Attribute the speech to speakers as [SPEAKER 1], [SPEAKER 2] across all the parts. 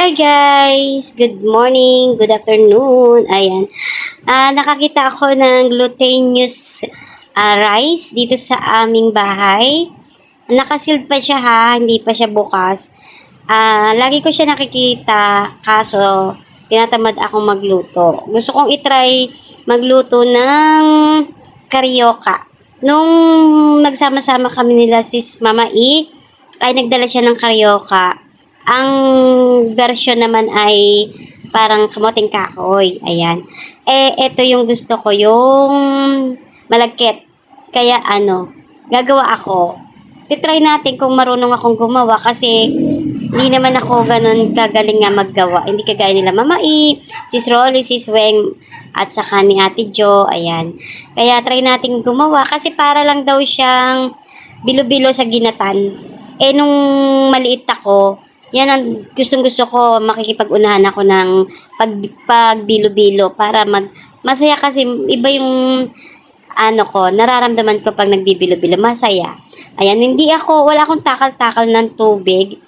[SPEAKER 1] Hi guys! Good morning, good afternoon. Ayan. Nakakita ako ng glutinous rice dito sa aming bahay. Nakasealed pa siya ha, hindi pa siya bukas. Lagi ko siya nakikita, kaso tinatamad akong magluto. Gusto kong itry magluto ng karyoka. Nung nagsama-sama kami nila sis Mama E, ay nagdala siya ng karyoka. Ang version naman ay parang kamoting kahoy. Ayan. Ito yung gusto ko, yung malagkit. Kaya gagawa ako. Titry natin kung marunong akong gumawa kasi hindi naman ako ganun kagaling nga maggawa. Hindi kagaya nila Mama E, Sis Rolly, Sis Weng, at saka ni Ate Jo. Ayan. Kaya try natin gumawa kasi para lang daw siyang bilo-bilo sa ginatan. Nung maliit ako, yan ang gustong-gusto ko, makikipag-unahan ako ng pagbilo-bilo para masaya kasi iba yung nararamdaman ko pag nagbibilo-bilo, masaya. Ayan, wala akong takal-takal ng tubig.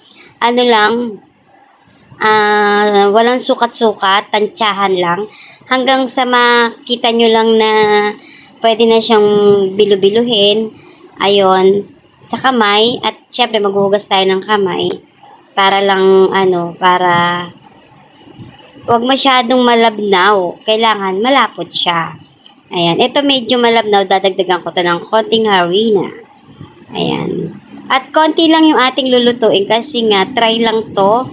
[SPEAKER 1] Walang sukat-sukat, tantsahan lang. Hanggang sa makita nyo lang na pwede na siyang bilo-biluhin. Ayun, sa kamay. At syempre, maghuhugas tayo ng kamay. Para lang, para wag masyadong malabnaw. Kailangan malapot siya. Ayan. Ito medyo malabnaw. Dadagdagan ko to ng konting harina. Ayan. At konti lang yung ating lulutuin kasi nga, try lang to.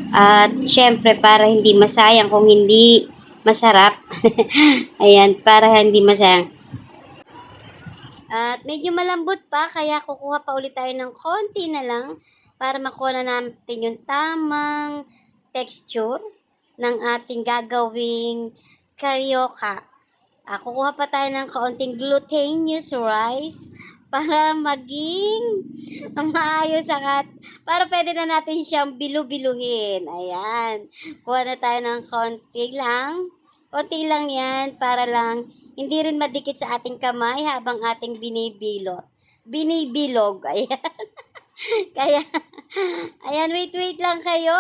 [SPEAKER 1] At syempre, para hindi masayang kung hindi masarap. Ayan. Para hindi masayang. At medyo malambot pa, kaya kukuha pa ulit tayo ng konti na lang para makuha na natin yung tamang texture ng ating gagawing karyoka. Kukuha pa tayo ng kaunting glutinous rice para maging maayos para pwede na natin siyang bilu-biluhin. Ayan. Kuha na tayo ng konti lang. Konti lang yan para lang hindi rin madikit sa ating kamay habang ating binibilog. Ayan. Kaya, ayan, wait lang kayo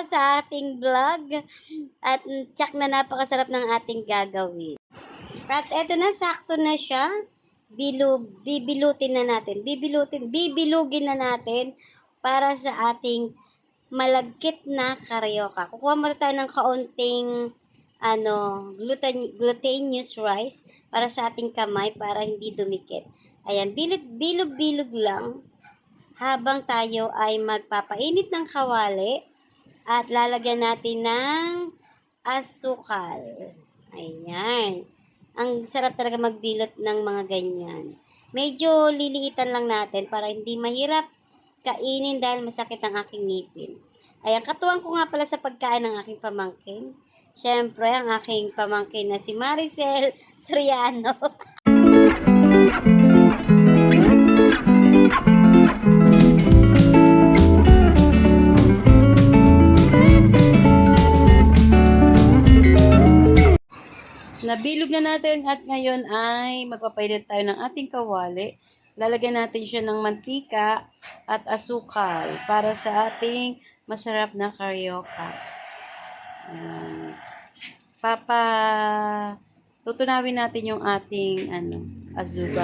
[SPEAKER 1] sa ating vlog. At tsak na napakasarap ng ating gagawin. At eto na, sakto na siya. Bibilugin na natin para sa ating malagkit na karyoka. Kukuha mo tayo ng kaunting glutinous rice para sa ating kamay para hindi dumikit. Ayan, bilog-bilog lang. Habang tayo ay magpapainit ng kawali at lalagyan natin ng asukal. Ayan. Ang sarap talaga magbilot ng mga ganyan. Medyo liliitan lang natin para hindi mahirap kainin dahil masakit ang aking ngipin. Ayan, katuwang ko nga pala sa pagkain ng aking pamangkin. Siyempre, ang aking pamangkin na si Maricel Soriano. Nabilog na natin at ngayon ay magpapainit tayo ng ating kawali. Lalagyan natin siya ng mantika at asukal para sa ating masarap na karyoka. Tutunawin natin yung ating azuga.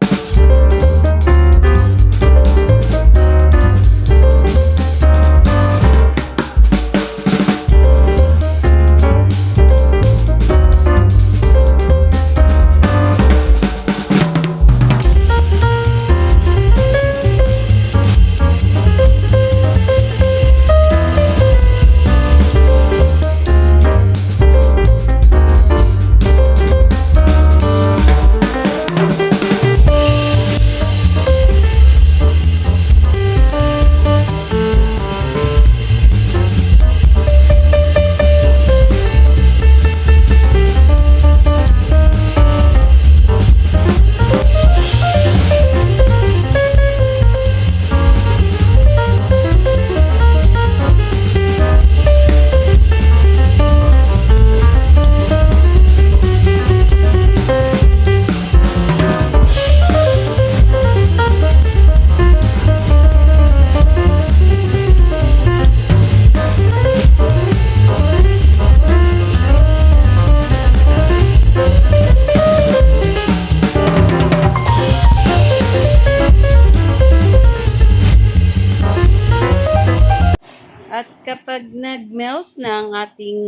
[SPEAKER 1] kapag nag-melt na ang ating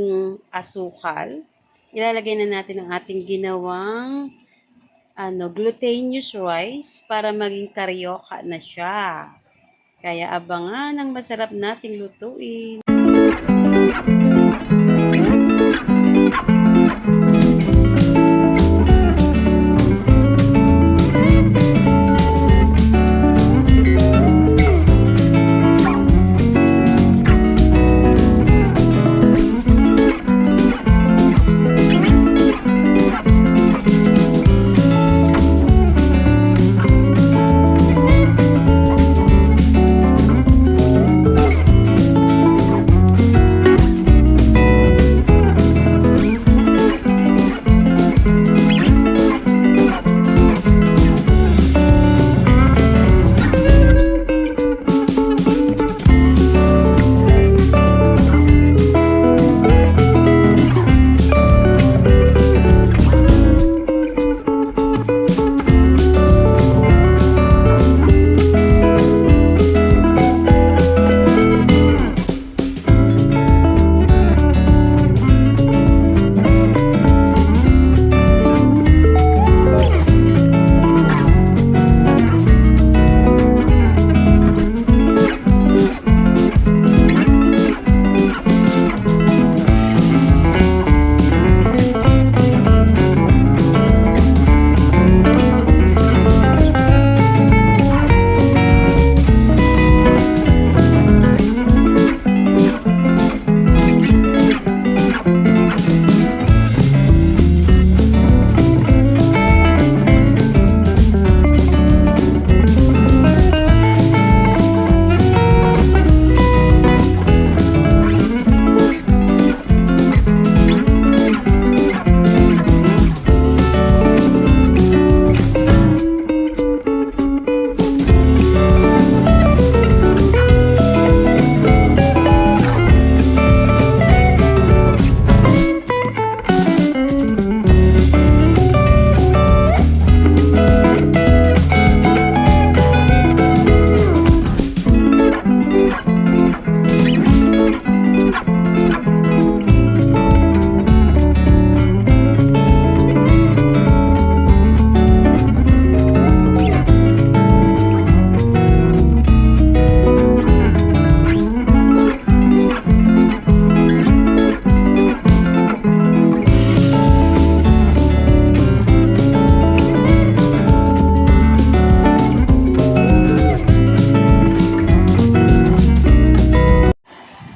[SPEAKER 1] asukal, ilalagay na natin ang ating ginawang glutinous rice para maging karyoka na siya. Kaya abangan ang masarap nating lutuin.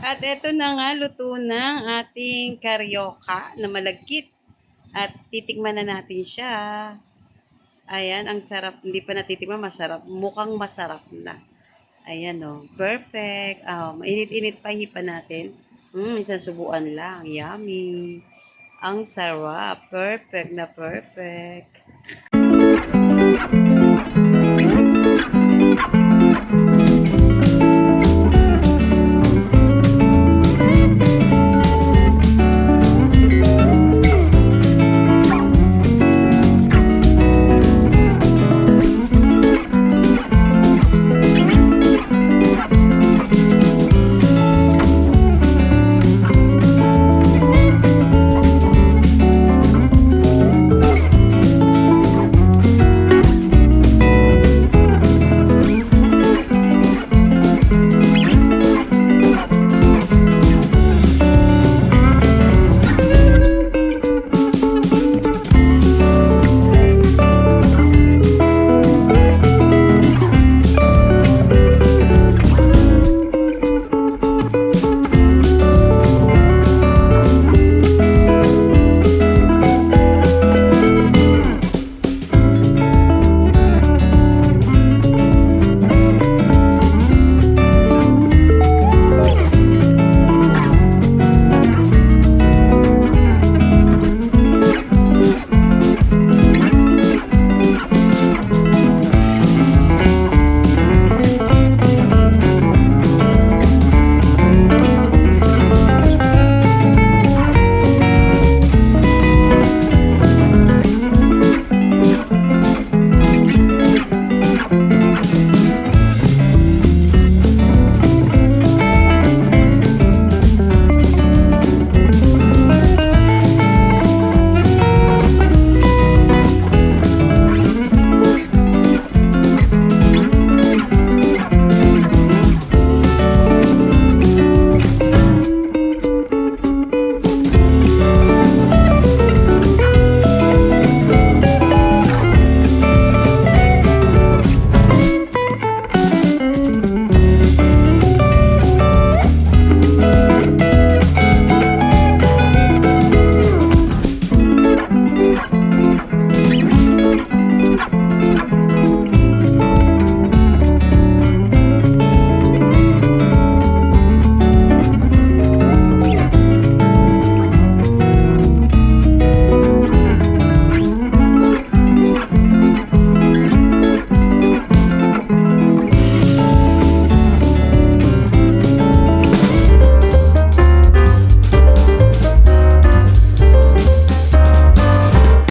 [SPEAKER 1] At eto na nga, luto na ang ating karyoka na malagkit. At titikman na natin siya. Ayan, ang sarap. Hindi pa natitikman, masarap. Mukhang masarap na. Ayan o, perfect. Mainit-init pa hipa natin. Isang subuan lang. Yummy. Ang sarap. Perfect na perfect.